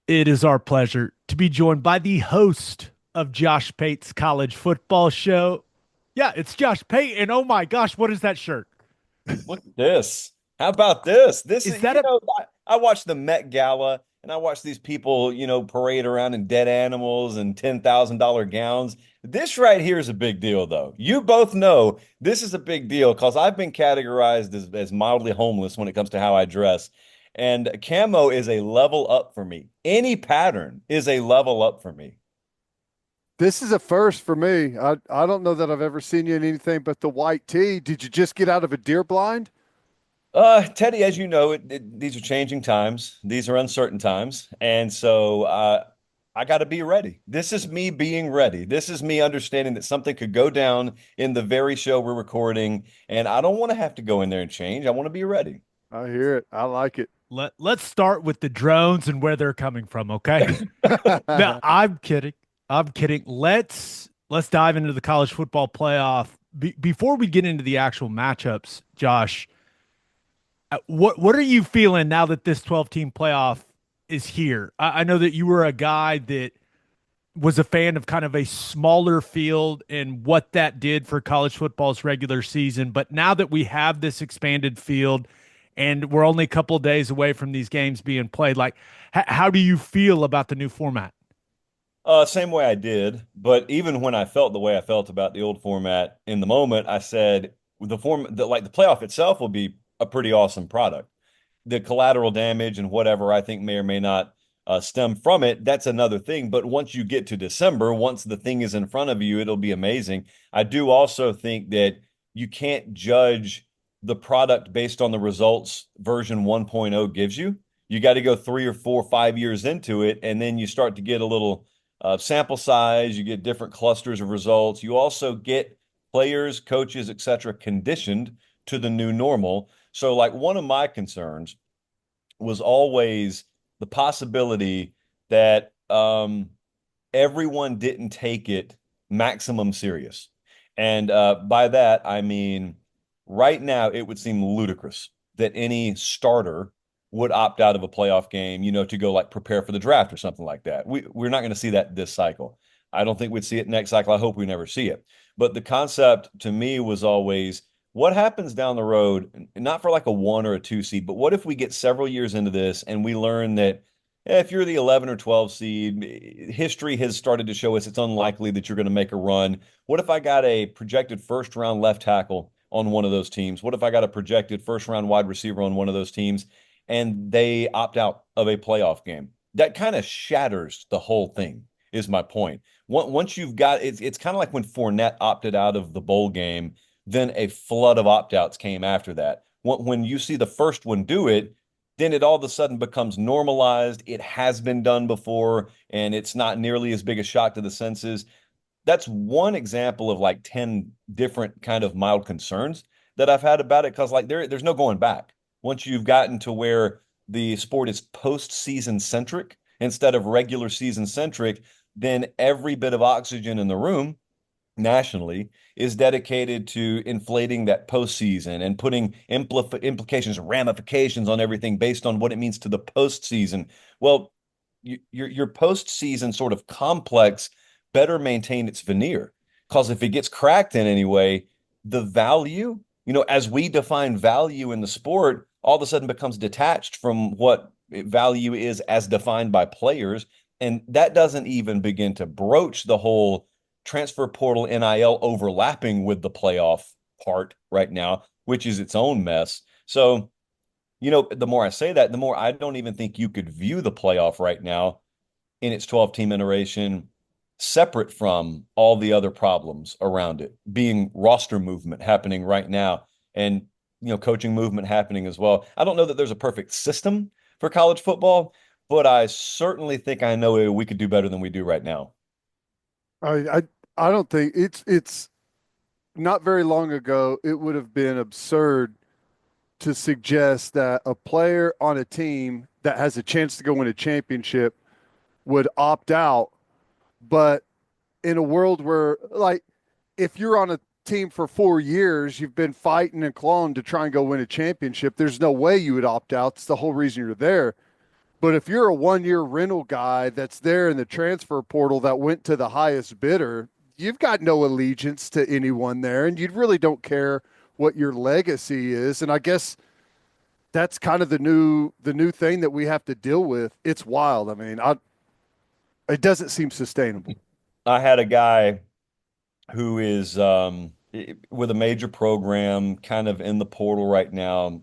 It is our pleasure to be joined by the host of Josh Pate's college football show. Yeah, it's Josh Pate, and oh my gosh, what is that shirt? Look at this. How about this? This Is is, that a I watch the Met Gala and I watch these people, parade around in dead animals and $10,000 gowns. This right here is a big deal, though. You both know this is a big deal because I've been categorized as mildly homeless when it comes to how I dress. And camo is a level up for me. Any pattern is a level up for me. This is a first for me. I don't know that I've ever seen you in anything but the white tee. Did you just get out of a deer blind? Teddy, as you know, these are changing times. These are uncertain times. And so I got to be ready. This is me being ready. This is me understanding that something could go down in the very show we're recording. And I don't want to have to go in there and change. I want to be ready. I hear it. I like it. let's start with the drones and where they're coming from, okay? No, I'm kidding. I'm kidding. Let's dive into the college football playoff. Before we get into the actual matchups, Josh, what are you feeling now that this 12 team playoff is here? I know that you were a guy that was a fan of kind of a smaller field and what that did for college football's regular season. But now that we have this expanded field and we're only a couple of days away from these games being played, like how do you feel about the new format? Same way I did, but even when I felt the way I felt about the old format in the moment, I said the playoff itself will be a pretty awesome product. The collateral damage and whatever I think may or may not stem from it, that's another thing. But once you get to December, once the thing is in front of you, it'll be amazing. I do also think that you can't judge the product based on the results version 1.0 gives you. You got to go 3 or 4, 5 years into it, and then you start to get a little sample size, you get different clusters of results. You also get players, coaches, etc., conditioned to the new normal. So, like, one of my concerns was always the possibility that everyone didn't take it maximum serious. And by that, I mean, right now, it would seem ludicrous that any starter would opt out of a playoff game, to go like prepare for the draft or something like that. We're not going to see that this cycle. I don't think we'd see it next cycle. I hope we never see it. But the concept to me was always what happens down the road, not for like a 1 or a 2 seed, but what if we get several years into this and we learn that if you're the 11 or 12 seed, history has started to show us it's unlikely that you're going to make a run. What if I got a projected first round left tackle on one of those teams? What if I got a projected first round wide receiver on one of those teams and they opt out of a playoff game? That kind of shatters the whole thing, is my point. Once you've got it's kind of like when Fournette opted out of the bowl game, then a flood of opt outs came after that. When you see the first one do it, then it all of a sudden becomes normalized. It has been done before, and it's not nearly as big a shock to the senses. That's one example of like 10 different kind of mild concerns that I've had about it because like there's no going back. Once you've gotten to where the sport is postseason centric instead of regular season centric, then every bit of oxygen in the room nationally is dedicated to inflating that postseason and putting implications, ramifications on everything based on what it means to the postseason. Well, your postseason sort of complex better maintain its veneer because if it gets cracked in any way, the value, as we define value in the sport, all of a sudden becomes detached from what value is as defined by players. And that doesn't even begin to broach the whole transfer portal NIL overlapping with the playoff part right now, which is its own mess. So, the more I say that, the more I don't even think you could view the playoff right now in its 12 team iteration separate from all the other problems around it, being roster movement happening right now and coaching movement happening as well. I don't know that there's a perfect system for college football, but I certainly think I know we could do better than we do right now. I I don't think it's not very long ago it would have been absurd to suggest that a player on a team that has a chance to go win a championship would opt out. But in a world where, like, if you're on a team for 4 years, you've been fighting and clawing to try and go win a championship, there's no way you would opt out. It's the whole reason you're there. But if you're a 1 year rental guy that's there in the transfer portal that went to the highest bidder, you've got no allegiance to anyone there, and you really don't care what your legacy is. And I guess that's kind of the new thing that we have to deal with. It's wild. I mean, it doesn't seem sustainable. I had a guy who is with a major program kind of in the portal right now.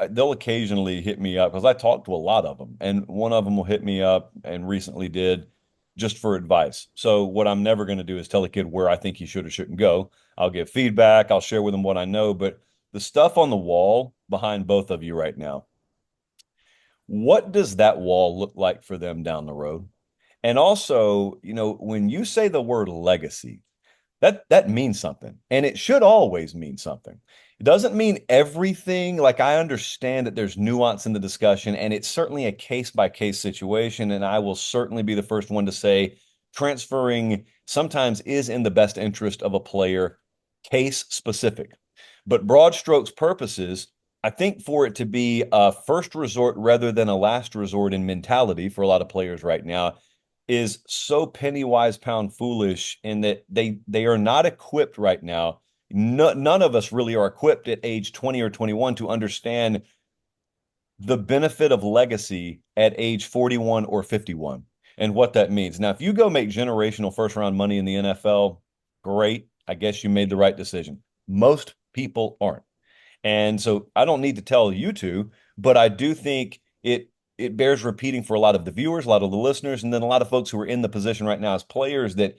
They'll occasionally hit me up because I talk to a lot of them, and one of them will hit me up and recently did just for advice. So what I'm never going to do is tell a kid where I think he should or shouldn't go. I'll give feedback. I'll share with him what I know, but the stuff on the wall behind both of you right now, what does that wall look like for them down the road? And also, when you say the word legacy, that means something, and it should always mean something. It doesn't mean everything. Like, I understand that there's nuance in the discussion, and it's certainly a case by case situation. And I will certainly be the first one to say transferring sometimes is in the best interest of a player, case specific. But broad strokes purposes, I think for it to be a first resort rather than a last resort in mentality for a lot of players right now is so penny wise pound foolish, in that they are not equipped right now. None of us really are equipped at age 20 or 21 to understand the benefit of legacy at age 41 or 51 and what that means. Now, if you go make generational first round money in the NFL, great. I guess you made the right decision. Most people aren't. And so I don't need to tell you to, but I do think it bears repeating for a lot of the viewers, a lot of the listeners, and then a lot of folks who are in the position right now as players, that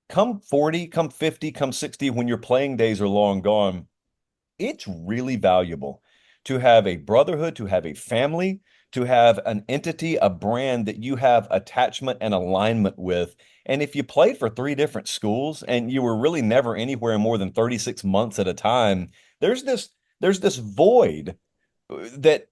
come 40, come 50, come 60, when your playing days are long gone, it's really valuable to have a brotherhood, to have a family, to have an entity, a brand that you have attachment and alignment with. And if you played for three different schools and you were really never anywhere more than 36 months at a time, there's this void that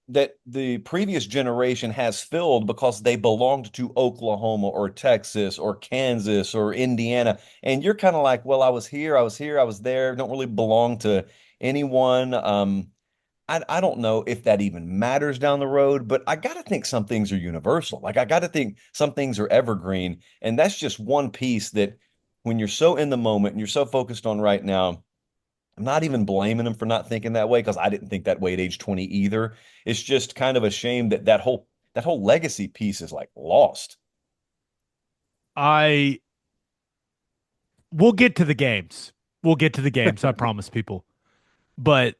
the previous generation has filled because they belonged to Oklahoma or Texas or Kansas or Indiana. And you're kind of like, well, I was here, I was there, don't really belong to anyone. I don't know if that even matters down the road, but I got to think some things are universal. Like, I got to think some things are evergreen. And that's just one piece that, when you're so in the moment and you're so focused on right now, I'm not even blaming them for not thinking that way, because I didn't think that way at age 20 either. It's just kind of a shame that that whole legacy piece is like lost. I We'll get to the games. We'll get to the games, I promise people. But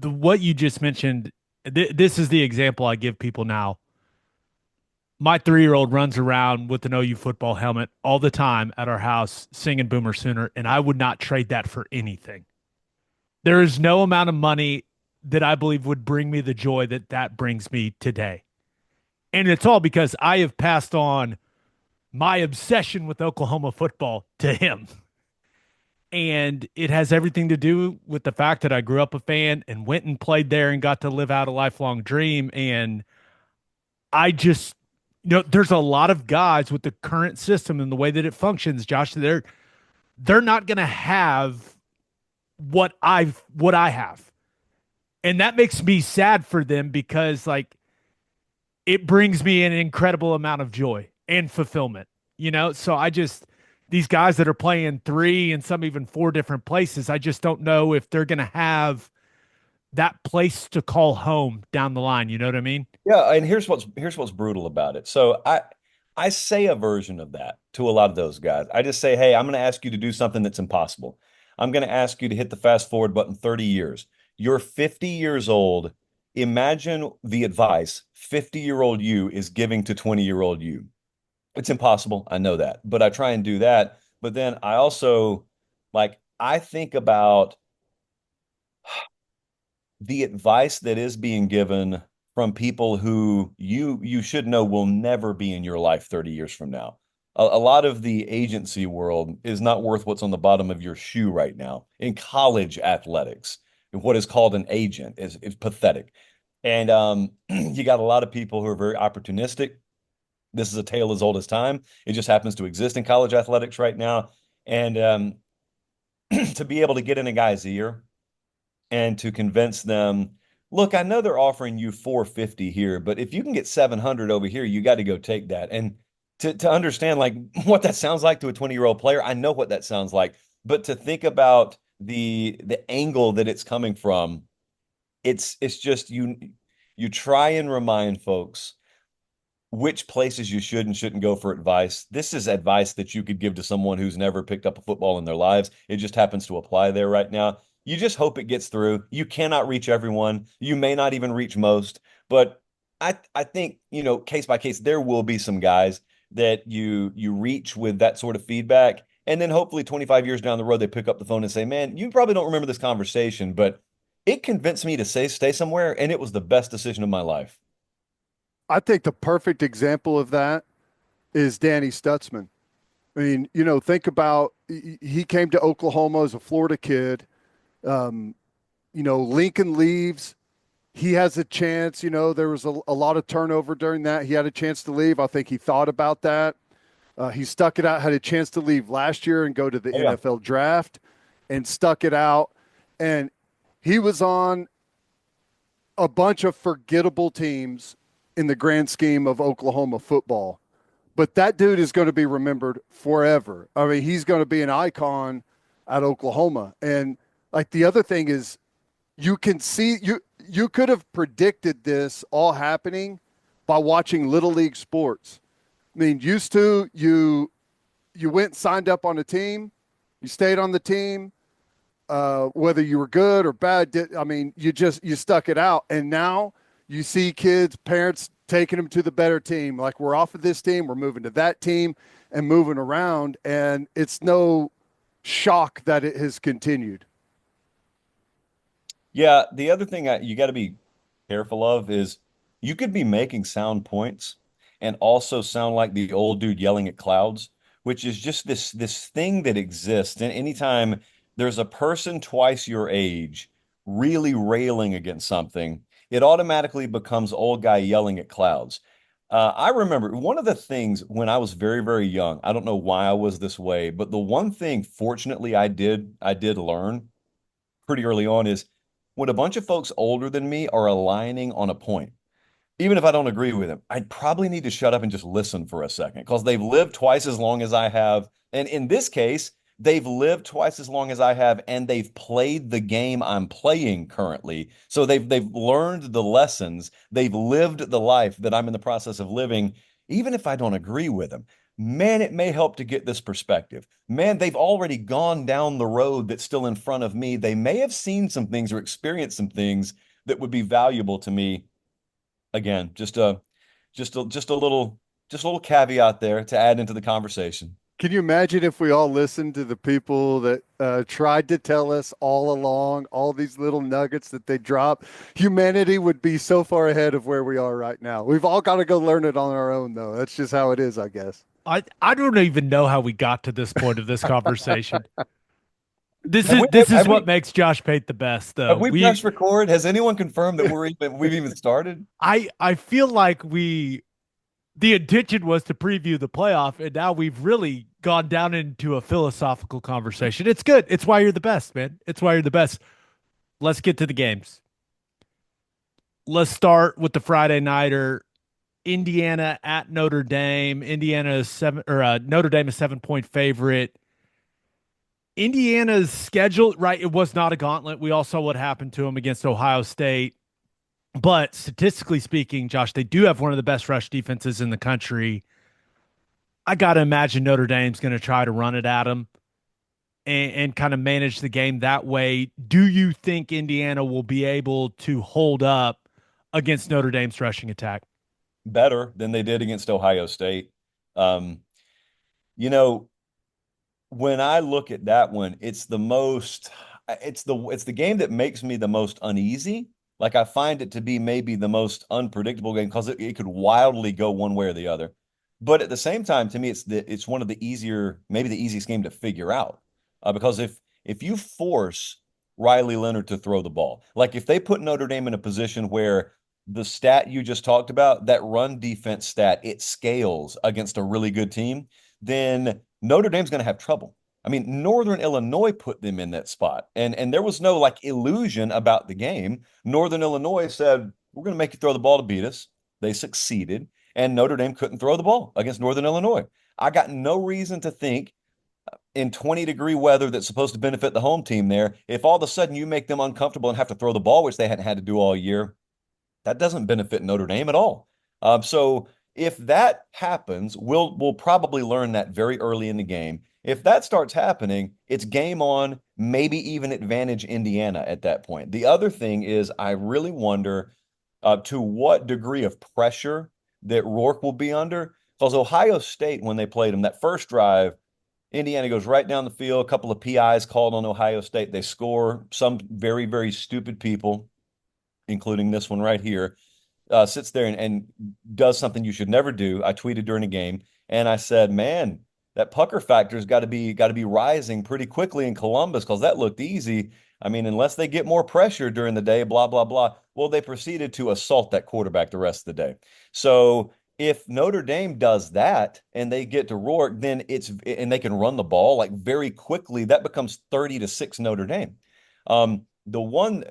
what you just mentioned, this is the example I give people now. My 3-year-old runs around with an OU football helmet all the time at our house singing Boomer Sooner, and I would not trade that for anything. There is no amount of money that I believe would bring me the joy that that brings me today. And it's all because I have passed on my obsession with Oklahoma football to him. And it has everything to do with the fact that I grew up a fan and went and played there and got to live out a lifelong dream. And I just, there's a lot of guys with the current system and the way that it functions, Josh, they're not going to have what I have. And that makes me sad for them, because like it brings me an incredible amount of joy and fulfillment, So these guys that are playing 3 and some even 4 different places, I just don't know if they're going to have that place to call home down the line. You know what I mean? Yeah, and here's what's brutal about it. So I say a version of that to a lot of those guys. I just say, hey, I'm going to ask you to do something that's impossible. I'm going to ask you to hit the fast forward button 30 years. You're 50 years old. Imagine the advice 50-year-old you is giving to 20-year-old you. It's impossible. I know that, but I try and do that. But then I also, like, I think about the advice that is being given from people who you should know will never be in your life 30 years from now. A lot of the agency world is not worth what's on the bottom of your shoe right now. In college athletics, what is called an agent is pathetic. And you got a lot of people who are very opportunistic. This is a tale as old as time. It just happens to exist in college athletics right now. And to be able to get in a guy's ear and to convince them, look, I know they're offering you 450 here, but if you can get 700 over here, you got to go take that. And to understand like what that sounds like to a 20-year-old player, I know what that sounds like. But to think about the angle that it's coming from, it's just you try and remind folks which places you should and shouldn't go for advice. This is advice that you could give to someone who's never picked up a football in their lives. It just happens to apply there right now. You just hope it gets through. You cannot reach everyone. You may not even reach most, but I think, case by case, there will be some guys that you reach with that sort of feedback. And then hopefully 25 years down the road, they pick up the phone and say, man, you probably don't remember this conversation, but it convinced me to stay somewhere, and it was the best decision of my life. I think the perfect example of that is Danny Stutzman. I mean, think about he came to Oklahoma as a Florida kid. Lincoln leaves. He has a chance. There was a lot of turnover during that. He had a chance to leave. I think he thought about that. He stuck it out, had a chance to leave last year and go to the NFL draft and stuck it out. And he was on a bunch of forgettable teams in the grand scheme of Oklahoma football. But that dude is going to be remembered forever. I mean, he's going to be an icon at Oklahoma. And like the other thing is you can see you could have predicted this all happening by watching Little League sports. I mean, used to you went and signed up on a team, you stayed on the team, whether you were good or bad. You stuck it out. And now you see kids, parents taking them to the better team. Like, we're off of this team, we're moving to that team and moving around. And it's no shock that it has continued. Yeah, the other thing you got to be careful of is you could be making sound points and also sound like the old dude yelling at clouds, which is just this thing that exists. And anytime there's a person twice your age really railing against something, it automatically becomes old guy yelling at clouds. I remember one of the things when I was very, very young, I don't know why I was this way, but the one thing, fortunately, I did learn pretty early on is when a bunch of folks older than me are aligning on a point, even if I don't agree with them, I'd probably need to shut up and just listen for a second because they've lived twice as long as I have. And in this case, they've lived twice as long as I have, and they've played the game I'm playing currently. So they've learned the lessons. They've lived the life that I'm in the process of living, even if I don't agree with them. Man, it may help to get this perspective. Man, they've already gone down the road that's still in front of me. They may have seen some things or experienced some things that would be valuable to me. Again, just a little caveat there to add into the conversation. Can you imagine if we all listened to the people that tried to tell us all along, all these little nuggets that they drop? Humanity would be so far ahead of where we are right now. We've all got to go learn it on our own, though. That's just how it is, I guess. I don't even know how we got to this point of this conversation. This is what makes Josh Pate the best, though. Have we pressed record? Has anyone confirmed that we've even started? I feel like the intention was to preview the playoff, and now we've really gone down into a philosophical conversation. It's good. It's why you're the best, man. It's why you're the best. Let's get to the games. Let's start with the Friday nighter. Indiana at Notre Dame. Notre Dame is 7-point favorite. Indiana's schedule, right? It was not a gauntlet. We all saw what happened to them against Ohio State. But statistically speaking, Josh, they do have one of the best rush defenses in the country. I got to imagine Notre Dame's going to try to run it at them and kind of manage the game that way. Do you think Indiana will be able to hold up against Notre Dame's rushing attack? Better than they did against Ohio State. Um, you know, when I look at that one, it's the game that makes me the most uneasy. Like, I find it to be maybe the most unpredictable game because it could wildly go one way or the other. But at the same time, to me, it's one of the maybe the easiest game to figure out. Because if you force Riley Leonard to throw the ball, like if they put Notre Dame in a position where the stat you just talked about, that run defense stat, it scales against a really good team, then Notre Dame's going to have trouble. I mean, Northern Illinois put them in that spot. And there was no like illusion about the game. Northern Illinois said, we're going to make you throw the ball to beat us. They succeeded, and Notre Dame couldn't throw the ball against Northern Illinois. I got no reason to think in 20-degree weather that's supposed to benefit the home team there, if all of a sudden you make them uncomfortable and have to throw the ball, which they hadn't had to do all year, that doesn't benefit Notre Dame at all. So if that happens, we'll probably learn that very early in the game. If that starts happening, it's game on, maybe even advantage Indiana at that point. The other thing is, I really wonder to what degree of pressure that Rourke will be under. Because Ohio State, when they played him, that first drive, Indiana goes right down the field, a couple of PIs called on Ohio State. They score. Some very, very stupid people, including this one right here, sits there and does something you should never do. I tweeted during a game, and I said, man, that pucker factor's got to be rising pretty quickly in Columbus because that looked easy. I mean, unless they get more pressure during the day, blah, blah, blah. Well, they proceeded to assault that quarterback the rest of the day. So if Notre Dame does that and they get to Rourke, then and they can run the ball like very quickly, that becomes 30-6 Notre Dame. The one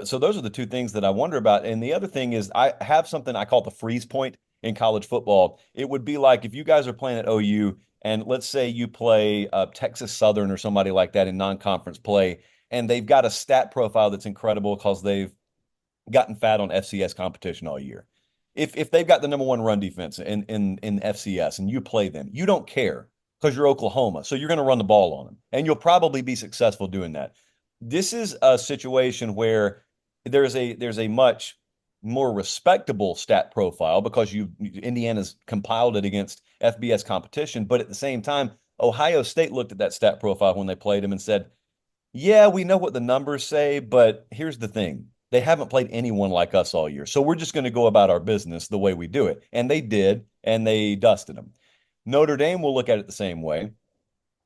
so those are the two things that I wonder about. And the other thing is I have something I call the freeze point in college football. It would be like if you guys are playing at OU and let's say you play Texas Southern or somebody like that in non-conference play, and they've got a stat profile that's incredible because they've gotten fat on FCS competition all year. If they've got the number one run defense in FCS and you play them, you don't care because you're Oklahoma. So you're going to run the ball on them. And you'll probably be successful doing that. This is a situation where there's a much more respectable stat profile because Indiana's compiled it against FBS competition. But at the same time, Ohio State looked at that stat profile when they played him and said, yeah, we know what the numbers say, but here's the thing. They haven't played anyone like us all year. So we're just going to go about our business the way we do it. And they did, and they dusted them. Notre Dame will look at it the same way,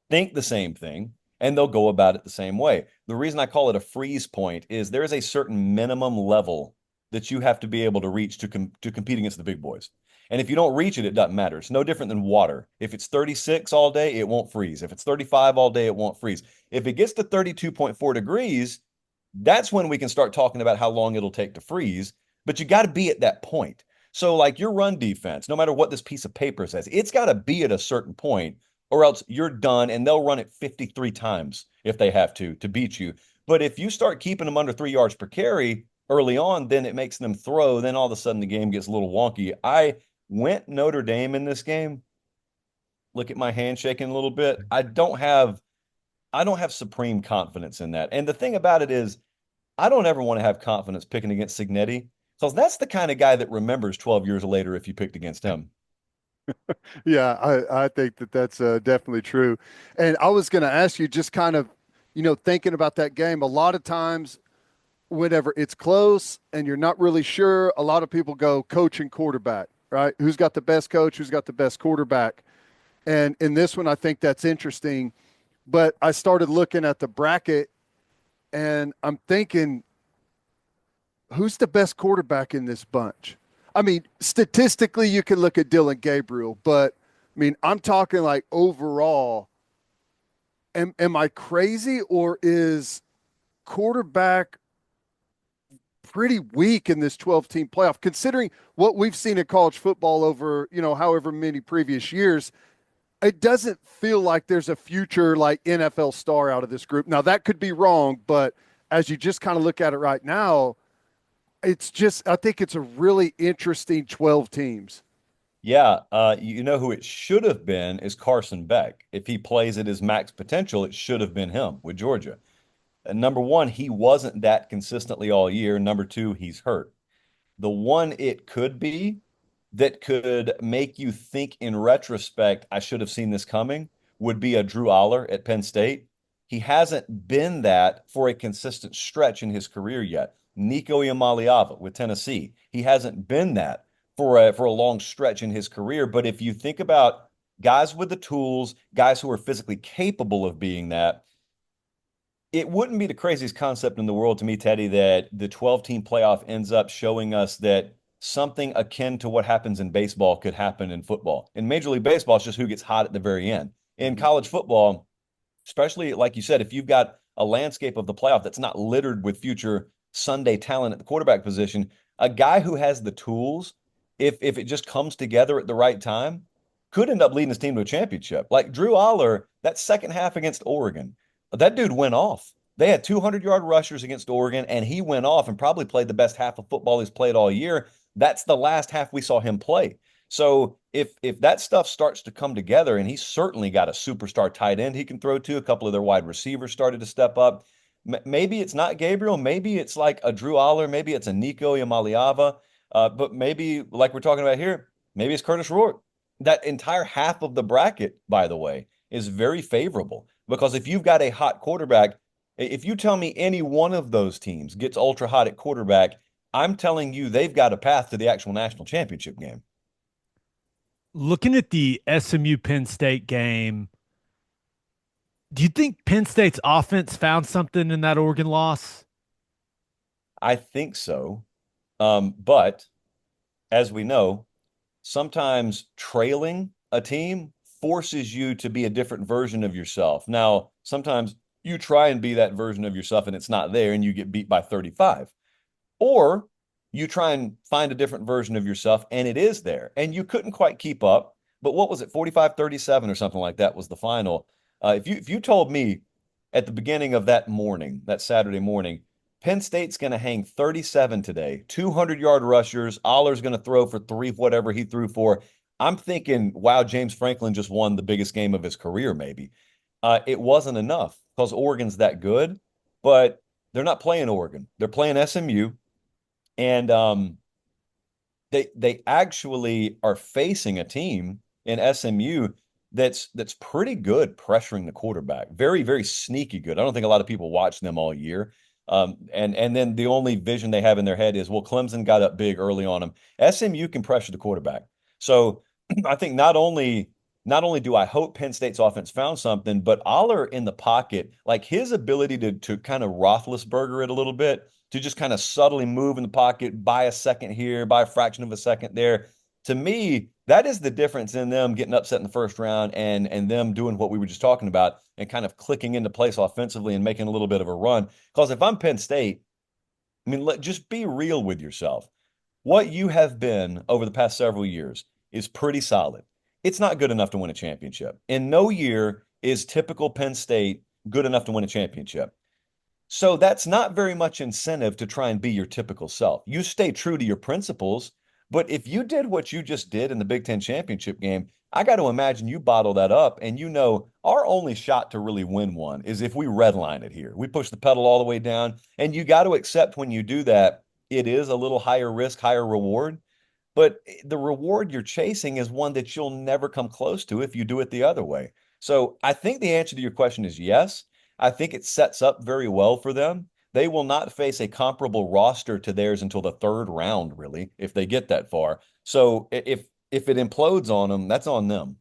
think the same thing, and they'll go about it the same way. The reason I call it a freeze point is there is a certain minimum level that you have to be able to reach to compete against the big boys. And if you don't reach it, it doesn't matter. It's no different than water. If it's 36 all day, it won't freeze. If it's 35 all day, it won't freeze. If it gets to 32.4 degrees, that's when we can start talking about how long it'll take to freeze. But you got to be at that point. So like your run defense, no matter what this piece of paper says, it's got to be at a certain point or else you're done, and they'll run it 53 times if they have to beat you. But if you start keeping them under 3 yards per carry early on, then it makes them throw. Then all of a sudden the game gets a little wonky. I went Notre Dame in this game. Look at my hand shaking a little bit. I don't have supreme confidence in that. And the thing about it is, I don't ever want to have confidence picking against Cignetti because that's the kind of guy that remembers 12 years later if you picked against him. Yeah, I think that's definitely true. And I was going to ask you, just kind of, thinking about that game, a lot of times whenever it's close and you're not really sure, a lot of people go coach and quarterback, right? Who's got the best coach? Who's got the best quarterback? And in this one, I think that's interesting. But I started looking at the bracket and I'm thinking, who's the best quarterback in this bunch? I mean, statistically, you can look at Dylan Gabriel, but I mean, I'm talking like overall. Am I crazy, or is quarterback pretty weak in this 12-team playoff, considering what we've seen in college football over, however many previous years? It doesn't feel like there's a future like NFL star out of this group. Now, that could be wrong, but as you just kind of look at it right now, I think it's a really interesting 12 teams. Yeah, you know who it should have been is Carson Beck. If he plays at his max potential, it should have been him with Georgia. And number one, he wasn't that consistently all year. Number two, he's hurt. The one it could be that could make you think in retrospect, I should have seen this coming, would be a Drew Aller at Penn State. He hasn't been that for a consistent stretch in his career yet. Nico Iamaleava with Tennessee, he hasn't been that for a long stretch in his career. But if you think about guys with the tools, guys who are physically capable of being that, it wouldn't be the craziest concept in the world to me, Teddy, that the 12-team playoff ends up showing us that something akin to what happens in baseball could happen in football. In Major League Baseball, it's just who gets hot at the very end. In college football, especially like you said, if you've got a landscape of the playoff that's not littered with future Sunday talent at the quarterback position, a guy who has the tools, if it just comes together at the right time, could end up leading his team to a championship. Like Drew Aller, that second half against Oregon, that dude went off. They had 200-yard rushers against Oregon, and he went off and probably played the best half of football he's played all year. That's the last half we saw him play. So if that stuff starts to come together, and he's certainly got a superstar tight end he can throw to, a couple of their wide receivers started to step up. Maybe it's not Gabriel, maybe it's like a Drew Aller, maybe it's a Nico Yamaliava, but maybe like we're talking about here, maybe it's Curtis Rourke. That entire half of the bracket, by the way, is very favorable because if you've got a hot quarterback, if you tell me any one of those teams gets ultra hot at quarterback, I'm telling you they've got a path to the actual national championship game. Looking at the SMU Penn State game, do you think Penn State's offense found something in that Oregon loss? I think so. But as we know, sometimes trailing a team forces you to be a different version of yourself. Now, sometimes you try and be that version of yourself and it's not there and you get beat by 35. Or you try and find a different version of yourself and it is there and you couldn't quite keep up. But what was it, 45-37 or something like that was the final. If you told me at the beginning of that morning, that Saturday morning, Penn State's going to hang 37 today, 200-yard rushers, Aller's going to throw for three, whatever he threw for. I'm thinking, wow, James Franklin just won the biggest game of his career, maybe. It wasn't enough because Oregon's that good, but they're not playing Oregon. They're playing SMU, and they actually are facing a team in SMU that's pretty good pressuring the quarterback. Very, very sneaky good. I don't think a lot of people watch them all year. And then the only vision they have in their head is, well, Clemson got up big early on them. SMU can pressure the quarterback. So I think not only do I hope Penn State's offense found something, but Aller in the pocket, like his ability to kind of Roethlisberger it a little bit, to just kind of subtly move in the pocket, buy a second here, buy a fraction of a second there. To me, that is the difference in them getting upset in the first round and them doing what we were just talking about and kind of clicking into place offensively and making a little bit of a run. Because if I'm Penn State, I mean, just be real with yourself. What you have been over the past several years is pretty solid. It's not good enough to win a championship. In no year is typical Penn State good enough to win a championship. So that's not very much incentive to try and be your typical self. You stay true to your principles, but if you did what you just did in the Big Ten championship game, I got to imagine you bottle that up and you know our only shot to really win one is if we redline it here. We push the pedal all the way down, and you got to accept when you do that, it is a little higher risk, higher reward. But the reward you're chasing is one that you'll never come close to if you do it the other way. So I think the answer to your question is yes. I think it sets up very well for them. They will not face a comparable roster to theirs until the third round, really, if they get that far. So if it implodes on them, that's on them.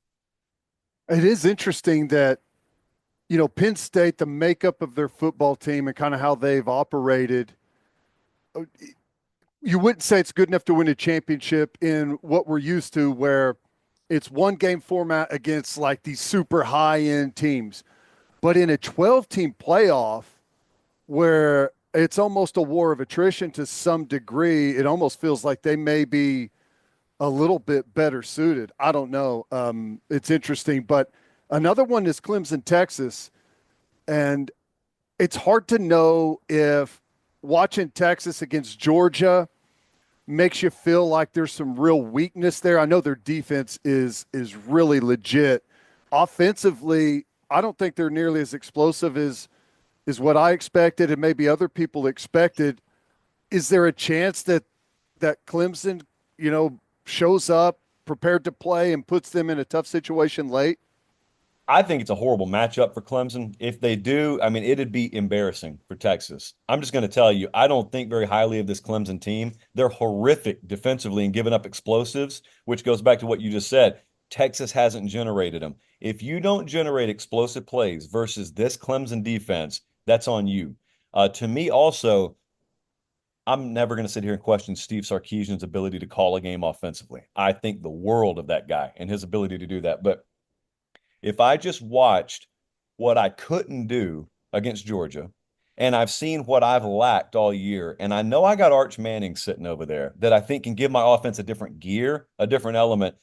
It is interesting that, Penn State, the makeup of their football team and kind of how they've operated, you wouldn't say it's good enough to win a championship in what we're used to, where it's one game format against like these super high end teams. But in a 12-team playoff where it's almost a war of attrition to some degree, it almost feels like they may be a little bit better suited. I don't know. It's interesting. But another one is Clemson, Texas. And it's hard to know if watching Texas against Georgia makes you feel like there's some real weakness there. I know their defense is really legit. Offensively, I don't think they're nearly as explosive as what I expected and maybe other people expected. Is there a chance that Clemson, shows up prepared to play and puts them in a tough situation late? I think it's a horrible matchup for Clemson. If they do, I mean, it'd be embarrassing for Texas. I'm just going to tell you, I don't think very highly of this Clemson team. They're horrific defensively and giving up explosives, which goes back to what you just said. Texas hasn't generated them. If you don't generate explosive plays versus this Clemson defense, that's on you. To me, also, I'm never going to sit here and question Steve Sarkisian's ability to call a game offensively. I think the world of that guy and his ability to do that. But if I just watched what I couldn't do against Georgia, and I've seen what I've lacked all year. And I know I got Arch Manning sitting over there that I think can give my offense a different gear, a different element.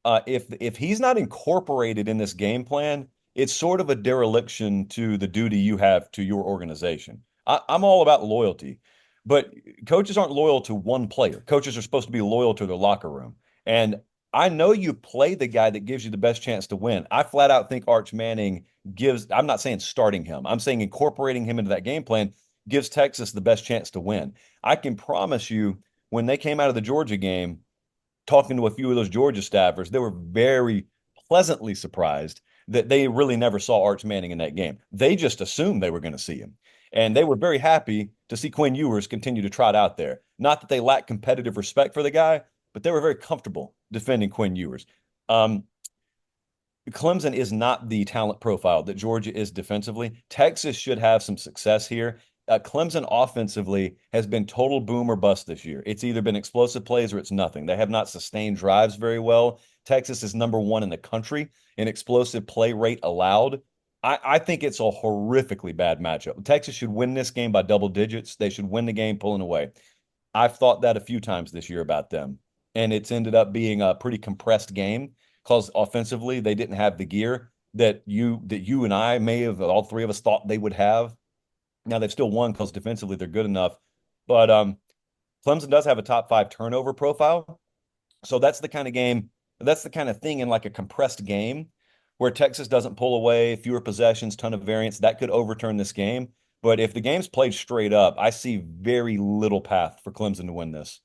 If he's not incorporated in this game plan, it's sort of a dereliction to the duty you have to your organization. I'm all about loyalty, but coaches aren't loyal to one player. Coaches are supposed to be loyal to their locker room. And I know you play the guy that gives you the best chance to win. I flat out think Arch Manning gives, I'm not saying starting him, I'm saying incorporating him into that game plan gives Texas the best chance to win. I can promise you, when they came out of the Georgia game, talking to a few of those Georgia staffers, they were very pleasantly surprised that they really never saw Arch Manning in that game. They just assumed they were going to see him. And they were very happy to see Quinn Ewers continue to trot out there. Not that they lack competitive respect for the guy, but they were very comfortable defending Quinn Ewers. Clemson is not the talent profile that Georgia is defensively. Texas should have some success here. Clemson offensively has been total boom or bust this year. It's either been explosive plays or it's nothing. They have not sustained drives very well. Texas is number one in the country in explosive play rate allowed. I think it's a horrifically bad matchup. Texas should win this game by double digits. They should win the game pulling away. I've thought that a few times this year about them, and it's ended up being a pretty compressed game because offensively they didn't have the gear that you and I may have, all three of us thought they would have. Now they've still won because defensively they're good enough, but Clemson does have a top 5 turnover profile, so that's the kind of game, that's the kind of thing in like a compressed game where Texas doesn't pull away, fewer possessions, ton of variance that could overturn this game. But if the game's played straight up, I see very little path for Clemson to win this.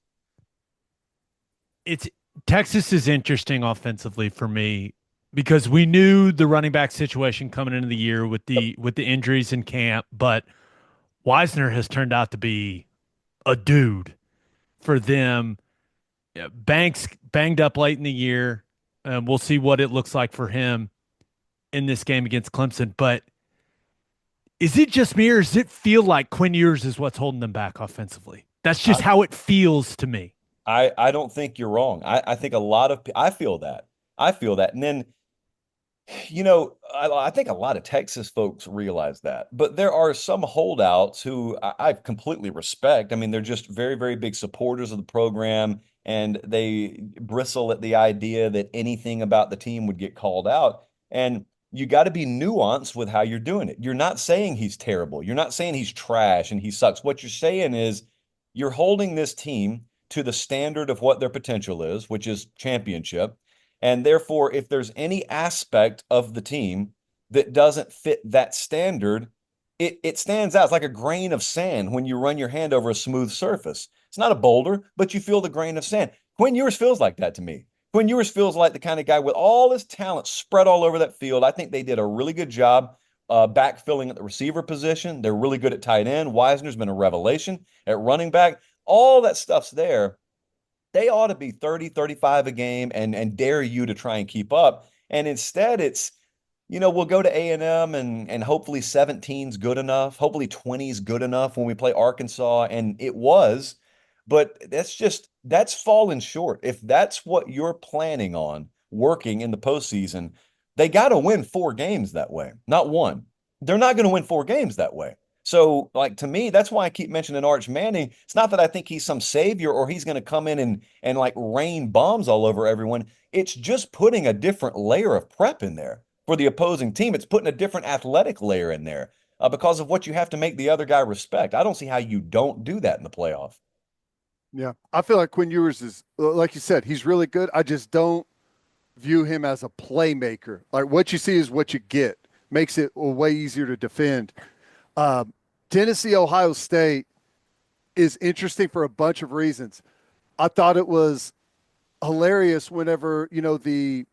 It's Texas is interesting offensively for me because we knew the running back situation coming into the year with the injuries in camp, but Wisner has turned out to be a dude for them. Yeah, Banks banged up late in the year. We'll see what it looks like for him in this game against Clemson. But is it just me, or does it feel like Quinn Ewers is what's holding them back offensively? That's just how it feels to me. I don't think you're wrong. I think a lot of I feel that. I feel that. And then, I think a lot of Texas folks realize that. But there are some holdouts who I completely respect. I mean, they're just very, very big supporters of the program, and they bristle at the idea that anything about the team would get called out. And you got to be nuanced with how you're doing it. You're not saying he's terrible. You're not saying he's trash and he sucks. What you're saying is you're holding this team to the standard of what their potential is, which is championship. And therefore, if there's any aspect of the team that doesn't fit that standard, it stands out. It's like a grain of sand when you run your hand over a smooth surface. It's not a boulder, but you feel the grain of sand. Quinn Ewers feels like that to me. Quinn Ewers feels like the kind of guy with all his talent spread all over that field. I think they did a really good job backfilling at the receiver position. They're really good at tight end. Wisner's been a revelation at running back. All that stuff's there. They ought to be 30, 35 a game and dare you to try and keep up. And instead it's, we'll go to A&M and hopefully 17's good enough. Hopefully 20's good enough when we play Arkansas. And it was, but that's fallen short. If that's what you're planning on working in the postseason, they got to win 4 games that way, not one. They're not going to win 4 games that way. So, like, to me, that's why I keep mentioning Arch Manning. It's not that I think he's some savior or he's going to come in and like rain bombs all over everyone. It's just putting a different layer of prep in there for the opposing team. It's putting a different athletic layer in there because of what you have to make the other guy respect. I don't see how you don't do that in the playoff. Yeah, I feel like Quinn Ewers is, like you said, he's really good. I just don't view him as a playmaker. Like, what you see is what you get. Makes it way easier to defend. Tennessee, Ohio State is interesting for a bunch of reasons. I thought it was hilarious whenever, the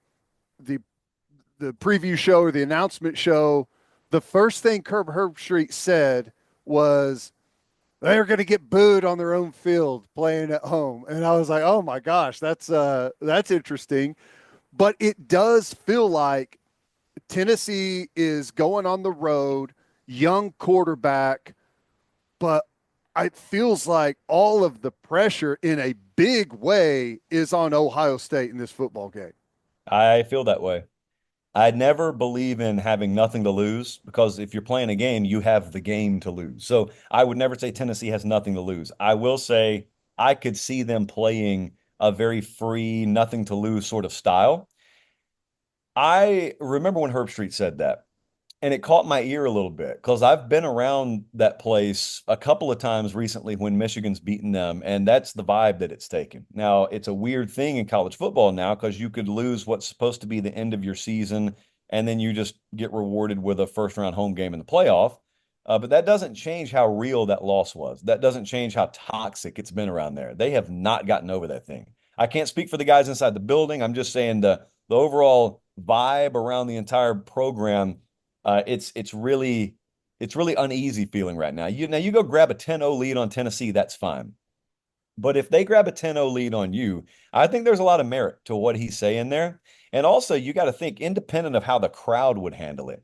preview show or the announcement show, the first thing Kirk Herbstreit said was they're going to get booed on their own field playing at home. And I was like, oh my gosh, that's interesting. But it does feel like Tennessee is going on the road, young quarterback, but it feels like all of the pressure in a big way is on Ohio State in this football game. I feel that way. I never believe in having nothing to lose because if you're playing a game, you have the game to lose. So I would never say Tennessee has nothing to lose. I will say I could see them playing a very free, nothing to lose sort of style. I remember when Herb Street said that, and it caught my ear a little bit because I've been around that place a couple of times recently when Michigan's beaten them, and that's the vibe that it's taken. Now, it's a weird thing in college football now because you could lose what's supposed to be the end of your season, and then you just get rewarded with a first round home game in the playoff. But that doesn't change how real that loss was. That doesn't change how toxic it's been around there. They have not gotten over that thing. I can't speak for the guys inside the building. I'm just saying the overall vibe around the entire program it's really uneasy feeling right now. You go grab a 10-0 lead on Tennessee, that's fine. But if they grab a 10-0 lead on you, I think there's a lot of merit to what he's saying there. And also, you got to think independent of how the crowd would handle it.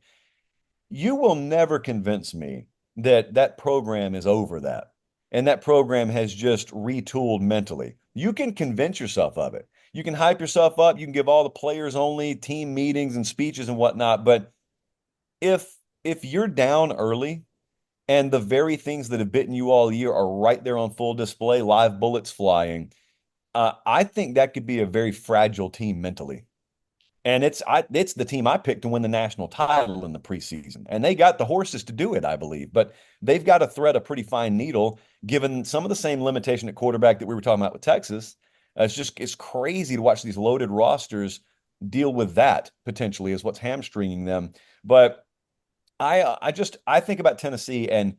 You will never convince me that that program is over that. And that program has just retooled mentally. You can convince yourself of it. You can hype yourself up. You can give all the players only team meetings and speeches and whatnot. But if you're down early and the very things that have bitten you all year are right there on full display, live bullets flying, I think that could be a very fragile team mentally. And it's the team I picked to win the national title in the preseason. And they got the horses to do it, I believe. But they've got to thread a pretty fine needle, given some of the same limitation at quarterback that we were talking about with Texas. It's crazy to watch these loaded rosters deal with that potentially is what's hamstringing them. But I think about Tennessee and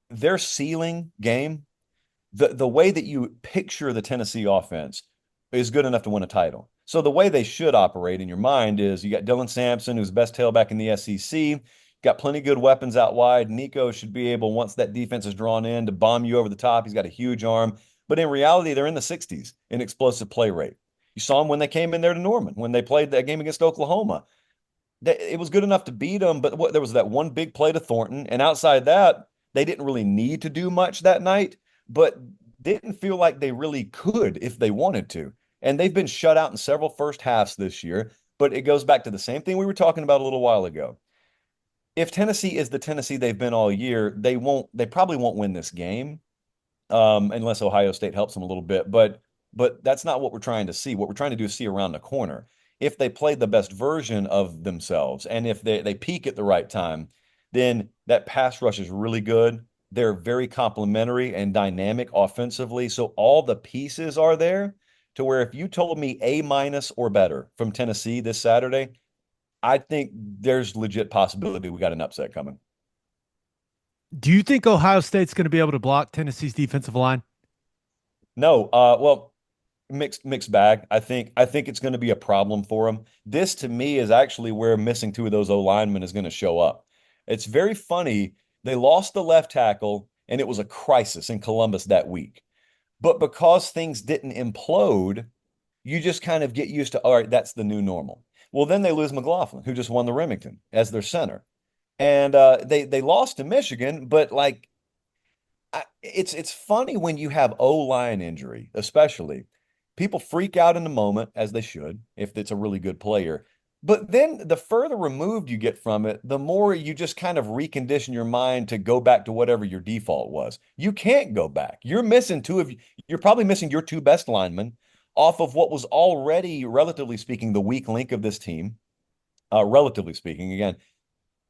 their ceiling game, the way that you picture the Tennessee offense is good enough to win a title. So the way they should operate in your mind is you got Dylan Sampson, who's the best tailback in the SEC, got plenty good weapons out wide. Nico should be able, once that defense is drawn in, to bomb you over the top. He's got a huge arm. But in reality, they're in the 60s in explosive play rate. You saw them when they came in there to Norman, when they played that game against Oklahoma. It was good enough to beat them, but there was that one big play to Thornton, and outside that, they didn't really need to do much that night, but didn't feel like they really could if they wanted to. And they've been shut out in several first halves this year, but it goes back to the same thing we were talking about a little while ago. If Tennessee is the Tennessee they've been all year, they probably won't win this game, unless Ohio State helps them a little bit. But that's not what we're trying to see. What we're trying to do is see around the corner. If they play the best version of themselves and if they peak at the right time, then that pass rush is really good. They're very complementary and dynamic offensively. So all the pieces are there to where if you told me A minus or better from Tennessee this Saturday, I think there's legit possibility we got an upset coming. Do you think Ohio State's going to be able to block Tennessee's defensive line? No, well, mixed bag. I think it's going to be a problem for them. This to me is actually where missing two of those O linemen is going to show up. It's very funny. They lost the left tackle, and it was a crisis in Columbus that week. But because things didn't implode, you just kind of get used to, all right, that's the new normal. Well, then they lose McLaughlin, who just won the Remington as their center. And they lost to Michigan, but like it's funny when you have O-line injury, especially. People freak out in the moment, as they should, if it's a really good player. But then the further removed you get from it, the more you just kind of recondition your mind to go back to whatever your default was. You can't go back. You're probably missing your two best linemen off of what was already, relatively speaking, the weak link of this team. Relatively speaking, again.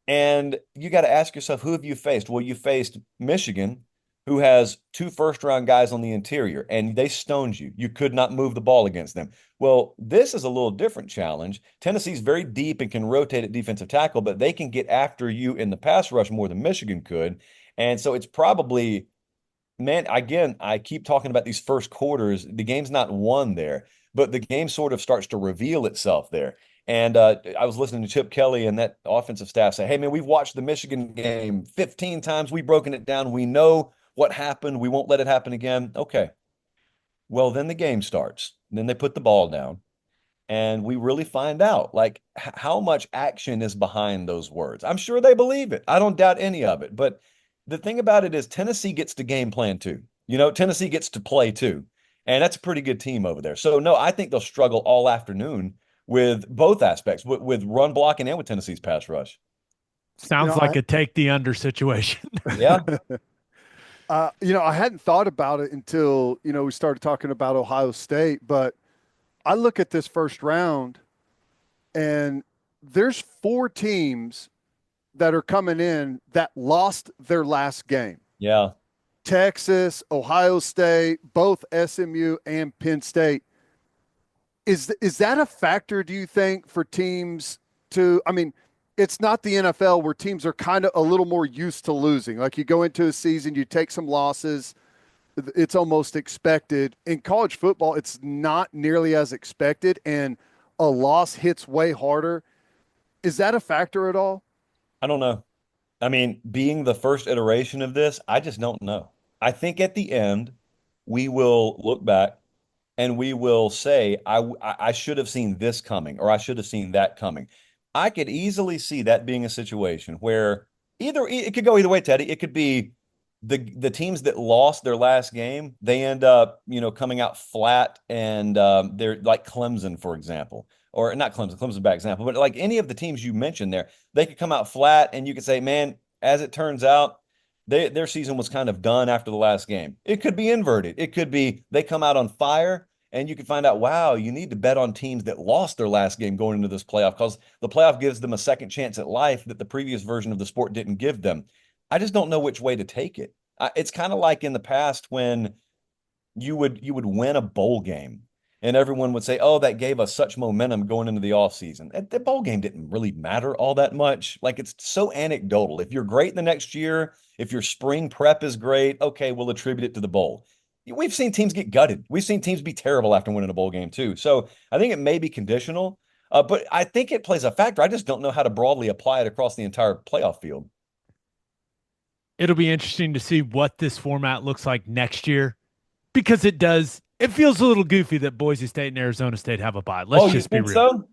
And you got to ask yourself, who have you faced? Well, you faced Michigan, who has two first-round guys on the interior, and they stoned you. You could not move the ball against them. Well, this is a little different challenge. Tennessee's very deep and can rotate at defensive tackle, but they can get after you in the pass rush more than Michigan could. And so it's probably, man, again, I keep talking about these first quarters. The game's not won there, but the game sort of starts to reveal itself there. And I was listening to Chip Kelly and that offensive staff say, hey, man, we've watched the Michigan game 15 times. We've broken it down. We know what happened. We won't let it happen again. Okay. Well, then the game starts. Then they put the ball down. And we really find out like how much action is behind those words. I'm sure they believe it. I don't doubt any of it. But the thing about it is Tennessee gets to game plan too. Tennessee gets to play too. And that's a pretty good team over there. So no, I think they'll struggle all afternoon with both aspects, with run blocking and with Tennessee's pass rush. Sounds like a take the under situation. Yeah. I hadn't thought about it until, we started talking about Ohio State, but I look at this first round and there's 4 teams that are coming in that lost their last game. Yeah. Texas, Ohio State, both SMU and Penn State. Is that a factor, do you think, for teams to, I mean, it's not the NFL where teams are kind of a little more used to losing. Like you go into a season, you take some losses, it's almost expected. In college football, it's not nearly as expected, and a loss hits way harder. Is that a factor at all? I don't know. I mean, being the first iteration of this, I just don't know. I think at the end, we will look back and we will say, I should have seen this coming, or I should have seen that coming. I could easily see that being a situation where it could go either way, Teddy. It could be the teams that lost their last game, they end up, coming out flat, and they're like Clemson, for example, or not Clemson, Clemson's a bad example, but like any of the teams you mentioned there, they could come out flat, and you could say, man, as it turns out, their season was kind of done after the last game. It could be inverted. It could be they come out on fire, and you could find out, wow, you need to bet on teams that lost their last game going into this playoff, because the playoff gives them a second chance at life that the previous version of the sport didn't give them. I just don't know which way to take it. It's kind of like in the past when you would win a bowl game and everyone would say, oh, that gave us such momentum going into the offseason. The bowl game didn't really matter all that much. Like, it's so anecdotal. If you're great the next year, if your spring prep is great, okay, we'll attribute it to the bowl. We've seen teams get gutted. We've seen teams be terrible after winning a bowl game too. So I think it may be conditional, but I think it plays a factor. I just don't know how to broadly apply it across the entire playoff field. It'll be interesting to see what this format looks like next year, because it feels a little goofy that Boise State and Arizona State have a bye. Let's just be real. So?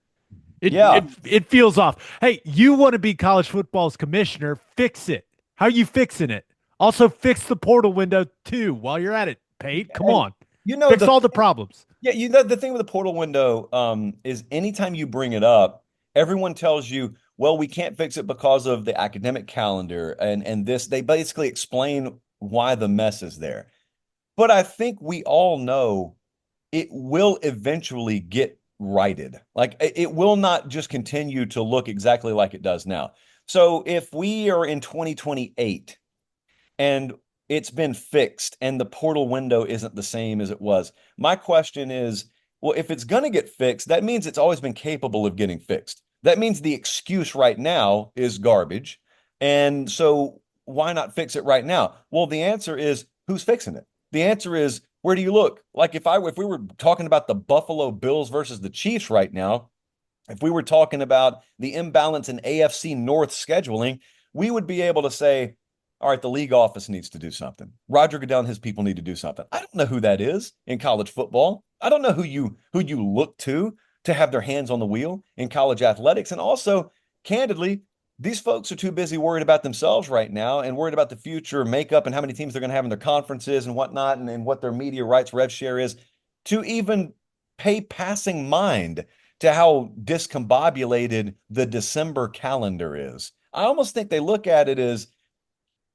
It feels off. Hey, you want to be college football's commissioner, fix it. How are you fixing it? Also fix the portal window too while you're at it, Pate. Come on. Fix all the problems. Yeah, the thing with the portal window is anytime you bring it up, everyone tells you, well, we can't fix it because of the academic calendar and this. They basically explain why the mess is there. But I think we all know it will eventually get righted. Like, it will not just continue to look exactly like it does now. So if we are in 2028 and it's been fixed and the portal window isn't the same as it was, my question is, well, if it's going to get fixed, that means it's always been capable of getting fixed. That means the excuse right now is garbage. And so why not fix it right now? Well, the answer is, who's fixing it? The answer is, where do you look? Like if we were talking about the Buffalo Bills versus the Chiefs right now, if we were talking about the imbalance in AFC North scheduling, we would be able to say, all right, the league office needs to do something. Roger Goodell and his people need to do something. I don't know who that is in college football. I don't know who you look to have their hands on the wheel in college athletics. And also, candidly, these folks are too busy worried about themselves right now and worried about the future makeup and how many teams they're going to have in their conferences and whatnot, and what their media rights rev share is, to even pay passing mind to how discombobulated the December calendar is. I almost think they look at it as,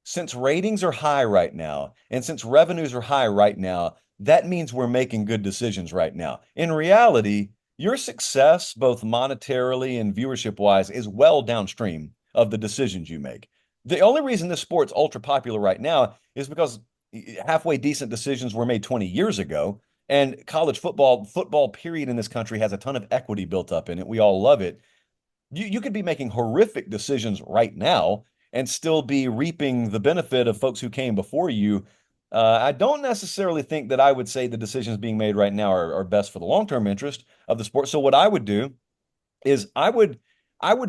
since ratings are high right now and since revenues are high right now, that means we're making good decisions right now. In reality, your success, both monetarily and viewership wise, is well downstream of the decisions you make. The only reason this sport's ultra popular right now is because halfway decent decisions were made 20 years ago. And college football period in this country has a ton of equity built up in it. We all love it. You could be making horrific decisions right now and still be reaping the benefit of folks who came before you. I don't necessarily think that I would say the decisions being made right now are best for the long-term interest of the sport. So what I would do is I would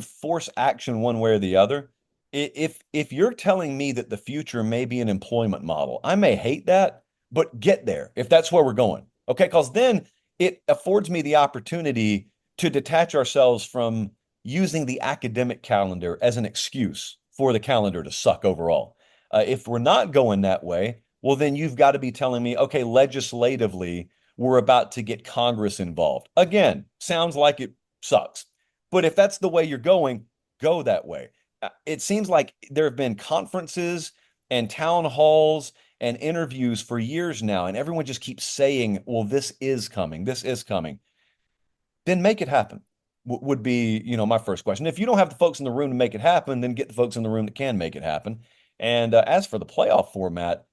force action one way or the other. If you're telling me that the future may be an employment model, I may hate that, but get there if that's where we're going. Okay, because then it affords me the opportunity to detach ourselves from using the academic calendar as an excuse for the calendar to suck overall. If we're not going that way, well, then you've got to be telling me, okay, legislatively, we're about to get Congress involved. Again, sounds like it sucks. But if that's the way you're going, go that way. It seems like there have been conferences and town halls and interviews for years now, and everyone just keeps saying, well, this is coming. This is coming. Then make it happen would be, my first question. If you don't have the folks in the room to make it happen, then get the folks in the room that can make it happen. And as for the playoff format,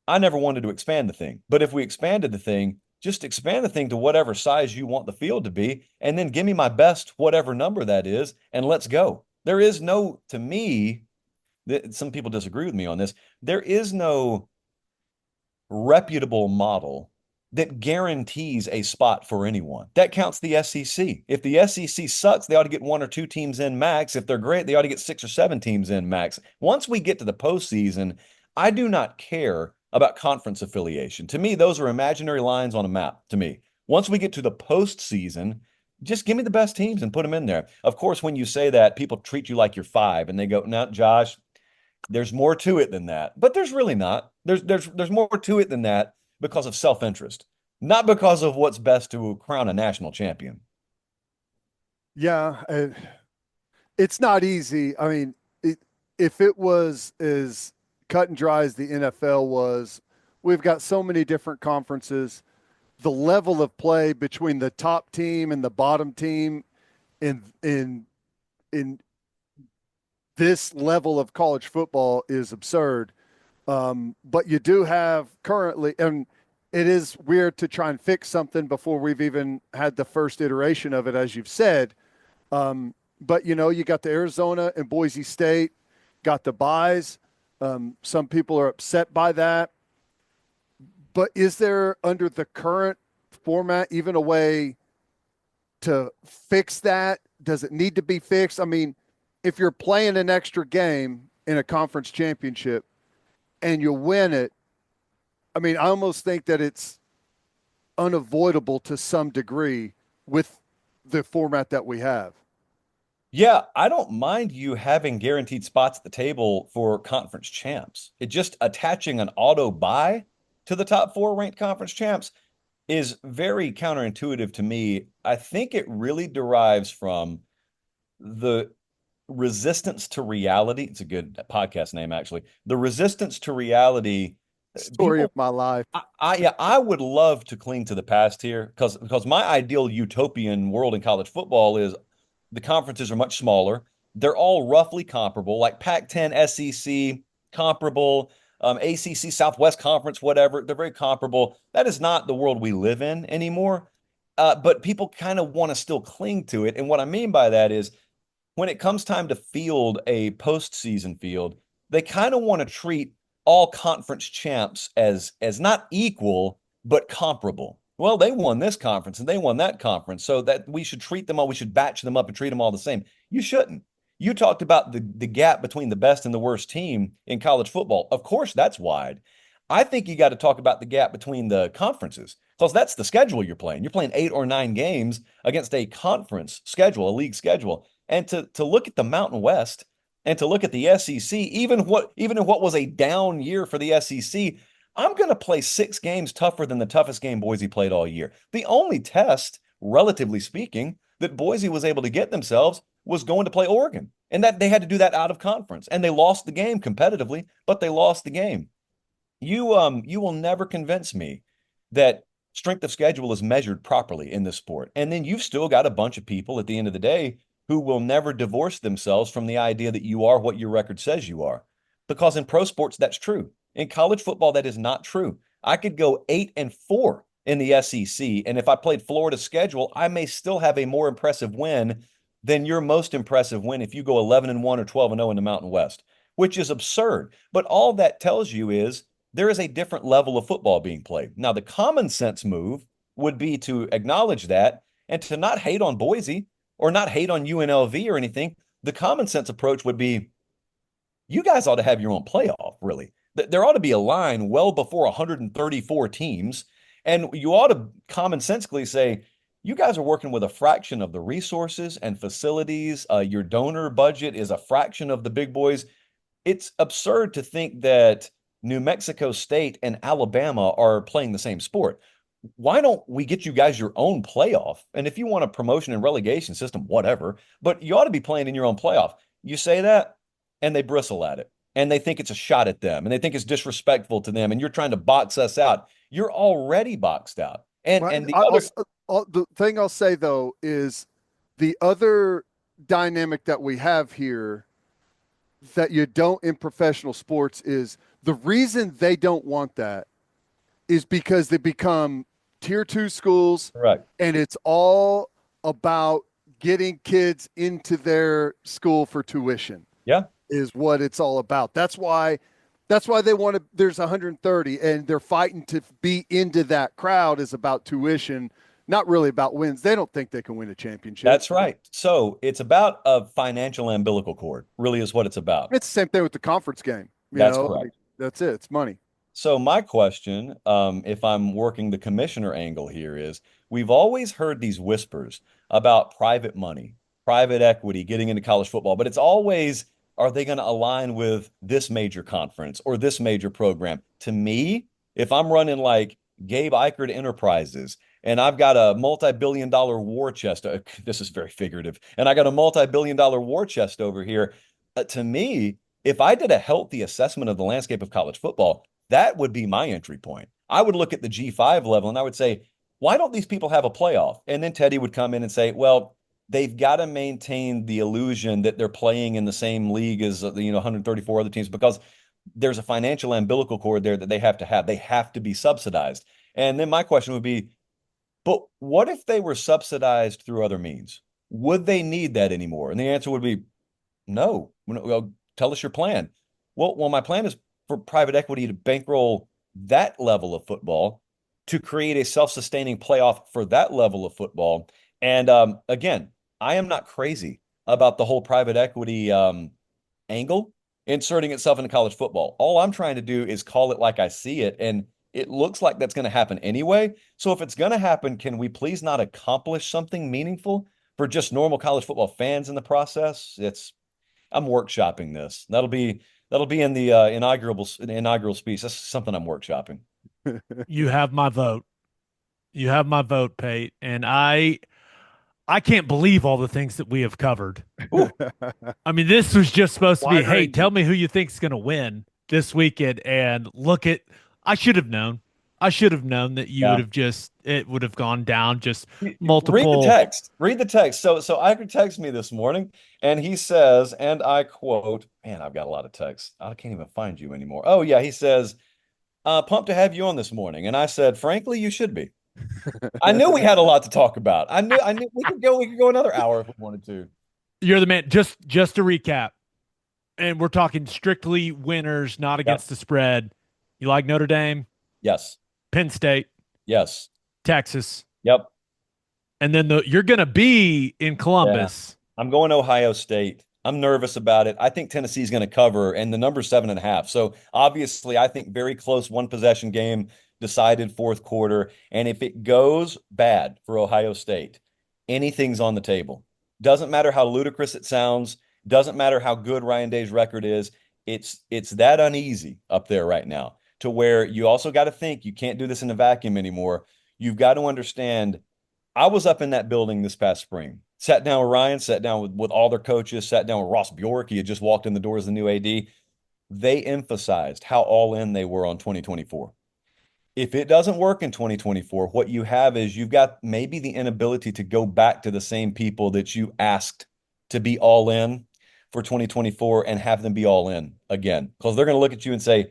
I never wanted to expand the thing. But if we expanded the thing, just expand the thing to whatever size you want the field to be, and then give me my best, whatever number that is, and let's go. There is no, to me, some people disagree with me on this, there is no reputable model that guarantees a spot for anyone. That counts the SEC. If the SEC sucks, they ought to get 1 or 2 teams in max. If they're great, they ought to get 6 or 7 teams in max. Once we get to the postseason, I do not care about conference affiliation. To me, those are imaginary lines on a map to me. Once we get to the postseason, just give me the best teams and put them in there. Of course, when you say that, people treat you like you're 5 and they go, "No, Josh, there's more to it than that." But there's really not. There's more to it than that because of self-interest, not because of what's best to crown a national champion. Yeah, it's not easy. I mean, if it was as cut and dry as the NFL was, we've got so many different conferences. The level of play between the top team and the bottom team in this level of college football is absurd. But you do have currently, and it is weird to try and fix something before we've even had the first iteration of it, as you've said. But, you got the Arizona and Boise State, got the byes. Some people are upset by that. But is there, under the current format, even a way to fix that? Does it need to be fixed? I mean, if you're playing an extra game in a conference championship and you win it, I mean, I almost think that it's unavoidable to some degree with the format that we have. Yeah, I don't mind you having guaranteed spots at the table for conference champs. It just attaching an auto buy to the top 4 ranked conference champs is very counterintuitive to me. I think it really derives from the resistance to reality. It's a good podcast name, actually. The resistance to reality. Story of my life. I would love to cling to the past here because my ideal utopian world in college football is the conferences are much smaller. They're all roughly comparable, like Pac-10, SEC, comparable, ACC, Southwest Conference, whatever. They're very comparable. That is not the world we live in anymore. But people kind of want to still cling to it. And what I mean by that is when it comes time to field a postseason field, they kind of want to treat all conference champs as not equal, but comparable. Well, they won this conference and they won that conference, so that we should treat them all, we should batch them up and treat them all the same. You shouldn't. You talked about the gap between the best and the worst team in college football. Of course, that's wide. I think you got to talk about the gap between the conferences because that's the schedule you're playing. You're playing 8 or 9 games against a conference schedule, a league schedule. And to look at the Mountain West and to look at the SEC, even in what was a down year for the SEC, I'm going to play 6 games tougher than the toughest game Boise played all year. The only test, relatively speaking, that Boise was able to get themselves was going to play Oregon. And that they had to do that out of conference. And they lost the game competitively, but they lost the game. You will never convince me that strength of schedule is measured properly in this sport. And then you've still got a bunch of people at the end of the day who will never divorce themselves from the idea that you are what your record says you are. Because in pro sports, that's true. In college football, that is not true. I could go 8-4 in the SEC, and if I played Florida's schedule, I may still have a more impressive win than your most impressive win if you go 11-1 or 12-0 in the Mountain West, which is absurd. But all that tells you is there is a different level of football being played. Now, the common sense move would be to acknowledge that and to not hate on Boise or not hate on UNLV or anything. The common sense approach would be, you guys ought to have your own playoff, really. There ought to be a line well before 134 teams, and you ought to commonsensically say, you guys are working with a fraction of the resources and facilities. Your donor budget is a fraction of the big boys. It's absurd to think that New Mexico State and Alabama are playing the same sport. why don't we get you guys your own playoff? And if you want a promotion and relegation system, whatever, but you ought to be playing in your own playoff. You say that, and they bristle at it, and they think it's a shot at them, and they think it's disrespectful to them, and you're trying to box us out. You're already boxed out. Well, And the other the thing I'll say though is the other dynamic that we have here that you don't in professional sports is the reason they don't want that is because they become tier two schools, correct. and it's all about getting kids into their school for tuition. Yeah. Is what it's all about. That's why they want to. There's 130, and they're fighting to be into that crowd. Is about tuition, not really about wins. They don't think they can win a championship. That's right. So it's about a financial umbilical cord, really is what it's about. It's the same thing with the conference game. That's correct. That's it. It's money. So my question, if I'm working the commissioner angle here, is we've always heard these whispers about private money, private equity getting into college football, but it's always, are they going to align with this major conference or this major program? To me, if I'm running like Gabe Ikard Enterprises and I've got a multi-billion dollar war chest, this is very figurative, and I got a multi-billion dollar war chest over here, to me, if I did a healthy assessment of the landscape of college football, that would be my entry point. I would look at the G5 level and I would say, why don't these people have a playoff? And then Teddy would come in and say, well, they've got to maintain the illusion that they're playing in the same league as 134 other teams, because there's a financial umbilical cord there that they have to have. They have to be subsidized. And then my question would be, but what if they were subsidized through other means? Would they need that anymore? And the answer would be no. Well, tell us your plan. Well, my plan is for private equity to bankroll that level of football, to create a self-sustaining playoff for that level of football. And again, I am not crazy about the whole private equity angle inserting itself into college football. All I'm trying to do is call it like I see it, and it looks like that's going to happen anyway. So if it's going to happen, can we please not accomplish something meaningful for just normal college football fans in the process? I'm workshopping this. That'll be in the inaugural speech. That's something I'm workshopping. You have my vote. You have my vote, Pate. And I can't believe all the things that we have covered. I mean, this was just supposed to be, hey, tell me who you think's going to win this weekend. And look at, I should have known. I should have known that you would have it would have gone down just multiple. Read the text. So Ikard texted me this morning and he says, and I quote, man, I've got a lot of texts. I can't even find you anymore. Oh yeah. He says, pumped to have you on this morning. And I said, frankly, you should be. I knew we had a lot to talk about. I knew we could go another hour if we wanted to. You're the man. Just to recap, and we're talking strictly winners, not against the spread. You like Notre Dame? Yes. Penn State? Yes. Texas? Yep. And then you're going to be in Columbus. Yeah. I'm going to Ohio State. I'm nervous about it. I think Tennessee's going to cover, and the number's 7.5. So obviously, I think very close one possession game decided fourth quarter. And if it goes bad for Ohio State, anything's on the table. Doesn't matter how ludicrous it sounds. Doesn't matter how good Ryan Day's record is. It's that uneasy up there right now, to where you also got to think you can't do this in a vacuum anymore. You've got to understand, I was up in that building this past spring, sat down with Ryan, sat down with all their coaches, sat down with Ross Bjork. He had just walked in the door as the new AD. They emphasized how all in they were on 2024. If it doesn't work in 2024, what you have is you've got maybe the inability to go back to the same people that you asked to be all in for 2024 and have them be all in again. Because they're going to look at you and say,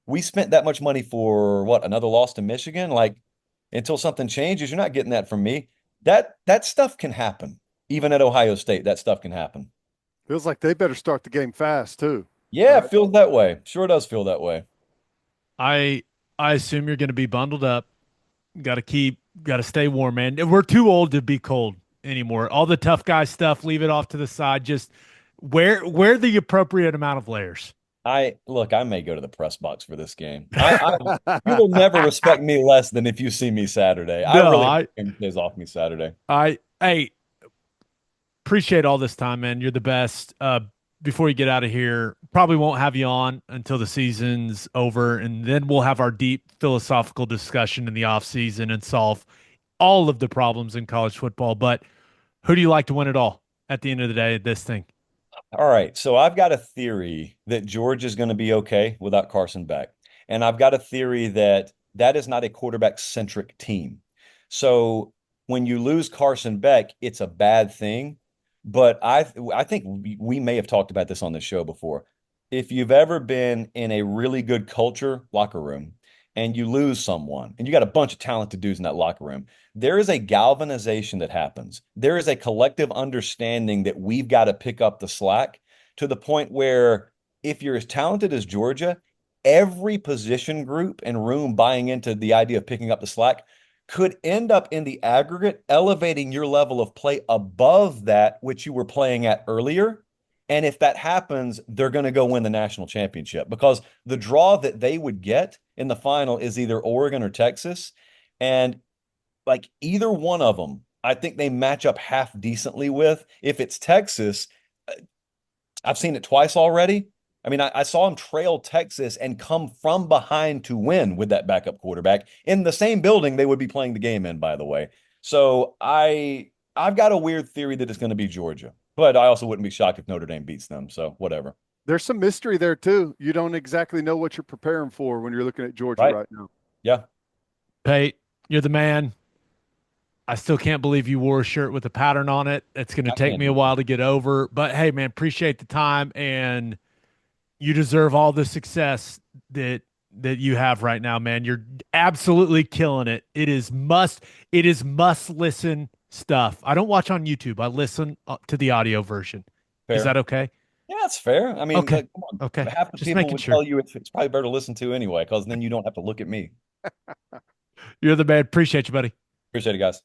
we spent that much money for what, another loss to Michigan? Like, until something changes, you're not getting that from me. That stuff can happen. Even at Ohio State, that stuff can happen. Feels like they better start the game fast too. Yeah, right? It feels that way. Sure does feel that way. I assume you're going to be bundled up. Got to stay warm, man. We're too old to be cold anymore. All the tough guy stuff, leave it off to the side. Just wear the appropriate amount of layers. I may go to the press box for this game. You will never respect me less than if you see me Saturday. I stays off me Saturday. Appreciate all this time, man. You're the best. before you get out of here, probably won't have you on until the season's over, and then we'll have our deep philosophical discussion in the off season and solve all of the problems in college football. But who do you like to win it all at the end of the day, this thing? All right. So I've got a theory that Georgia's going to be okay without Carson Beck. And I've got a theory that that is not a quarterback centric team. So when you lose Carson Beck, it's a bad thing. But I think we may have talked about this on the show before. If you've ever been in a really good culture locker room and you lose someone and you got a bunch of talented dudes in that locker room, there is a galvanization that happens. There is a collective understanding that we've got to pick up the slack to the point where if you're as talented as Georgia, every position group and room buying into the idea of picking up the slack could end up in the aggregate elevating your level of play above that which you were playing at earlier. And if that happens, they're going to go win the national championship because the draw that they would get in the final is either Oregon or Texas. And like either one of them, I think they match up half decently with. If it's Texas, I've seen it twice already. I mean, I saw him trail Texas and come from behind to win with that backup quarterback in the same building they would be playing the game in, by the way. So I've got a weird theory that it's going to be Georgia, but I also wouldn't be shocked if Notre Dame beats them. So whatever. There's some mystery there too. You don't exactly know what you're preparing for when you're looking at Georgia right now. Yeah. Pate, you're the man. I still can't believe you wore a shirt with a pattern on it. It's going to take me a while to get over. But hey, man, appreciate the time, and you deserve all the success that you have right now, man. You're absolutely killing it. It is must listen stuff. I don't watch on YouTube. I listen to the audio version. Fair. Is that okay? Yeah, that's fair. I mean, okay. Like, come on. Okay. Half the Just people making would sure. tell you it's probably better to listen to anyway, because then you don't have to look at me. You're the man. Appreciate you, buddy. Appreciate it, guys.